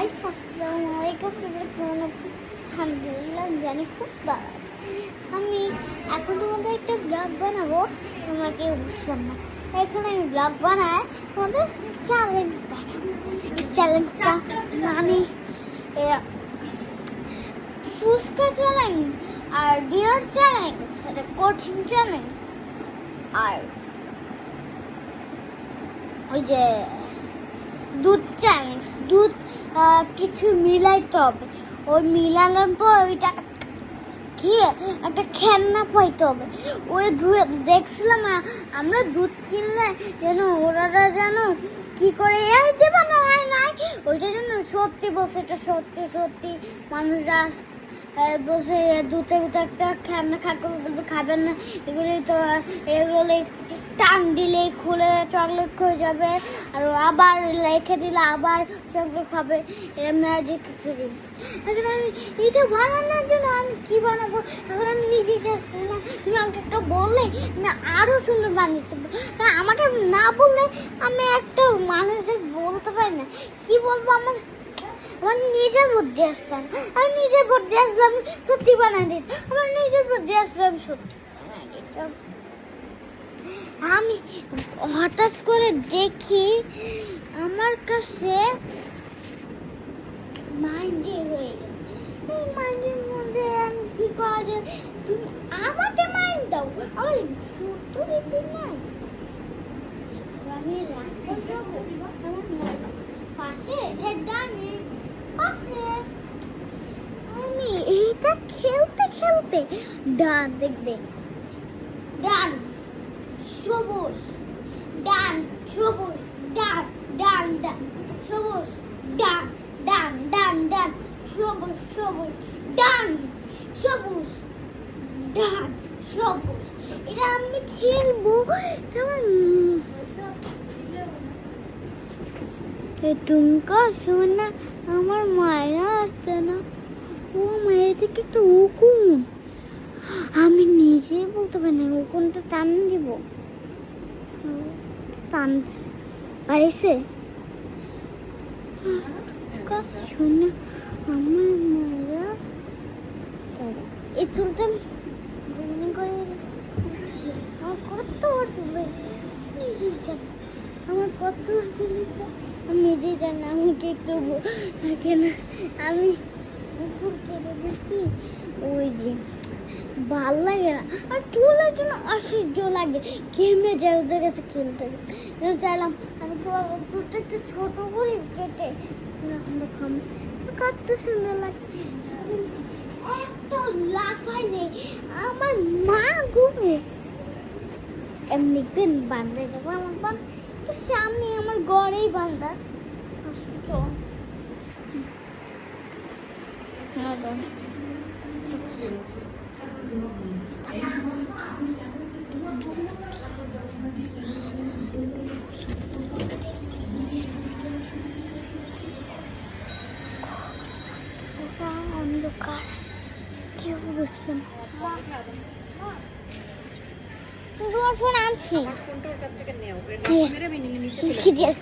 Guys আসসালামু আলাইকুম। তোমরা কেমন আছো? আলহামদুলিল্লাহ জানি খুব ভালো। আমি এখন তোমাদের একটা ব্লগ বানাবো, তোমরা কেউ বুঝলাম না। এখন আমি ব্লগ বানাই তোমাদের চ্যালেঞ্জ দেখাবো। এই চ্যালেঞ্জটা মানে ফুচকা চ্যালেঞ্জ আর ডিয়ার চ্যালেঞ্জ, এটা কঠিন চ্যালেঞ্জ। আর ওই যে দুধ চ্যালেঞ্জ, দুধ কিছু মিলাইতে হবে, ওই মিলানোর পর ওইটা খেয়ে একটা খেলনা পাইতে হবে। ওই দেখছিলাম আমরা দুধ কিনলে যেন ওরা যেন কি করে দেবানো হয় নাই, ওইটা যেন সত্যি বসে, এটা সত্যি সত্যি মানুষরা বসে দুধের ভিতরে একটা খেলনা খাবেন না, এগুলি তো এগুলি টান দিলেই খুলে চকলেট হয়ে যাবে, আর আবার রেখে দিলে আবার চকলেট খাবে। এটা ম্যাজিক কিছু জিনিস। এখন আমি এইটা বানানোর জন্য আমি কি বানাবো, এখন আমি নিজেই জানি না। তুমি আমাকে একটা বললে আমি আরো সুন্দর বানিয়ে দেবো। আমাকে না বললে আমি একটা মানুষদের বলতে পারি না, কি বলবো। আমার নিজের বুদ্ধি আসতাম, আমি নিজের বুদ্ধি আসলাম সত্যি বানাই দিত। আমার নিজের বুদ্ধি আসলাম সত্যি বানাই দিতাম। আমি হঠাৎ করে দেখি আমার কাছে মাইন্ডে হয়ে গেল। এই মাইন্ডের মধ্যে আমি কি করা যায়, তুমি আমাকে মাইন্ড দাও, আমার ছোট্ট বেটি নাই। আমি রাস্তা যাবো আমার পাশে ডানে পাশে, আমি এইটা খেলতে খেলতে ডান দেখবে, ডান সবুজ, ডান সবুজ, ডান ডান ডান সবুজ, ডান ডান ডান ডান সবুজ সবুজ, ডান সবুজ, ডান সবুজ। এটা আমি খেলবো কেমন। টুমকা শোনা আমার মায়েরা আসছে না, ও মায়ের থেকে একটু উকুন, আমি নিজেই বলতে পারি না, উকুনটা টান দিব, টান পাইছে শোনা আমার মায়েরা। এই চুলটা মনে করে আমার কত আমার কত আমি নিজেই জানি, আমি একটু থাকে না। আমি চুল কেটে দিচ্ছি, ওই যে ভাল লাগে না, আর চুলের জন্য অসহ্য লাগে, ঘেমে যায় ওদের কাছে খেলতে। চাইলাম আমি চুলটা একটু ছোট করে কেটে দেখাম, কত সুন্দর লাগছে। এত লাফাইলে আমার মা ঘুমে এমনি দিন বান্ধে যাবো। আমার বান তো সামনে আমার ঘরেই বান্ধা। অন্ধকার, কেউ বুঝবে না। তোমার ফোন আনছি, ফোনটা ওর কাছ থেকে নেও, আমি নিচে চলে যাই।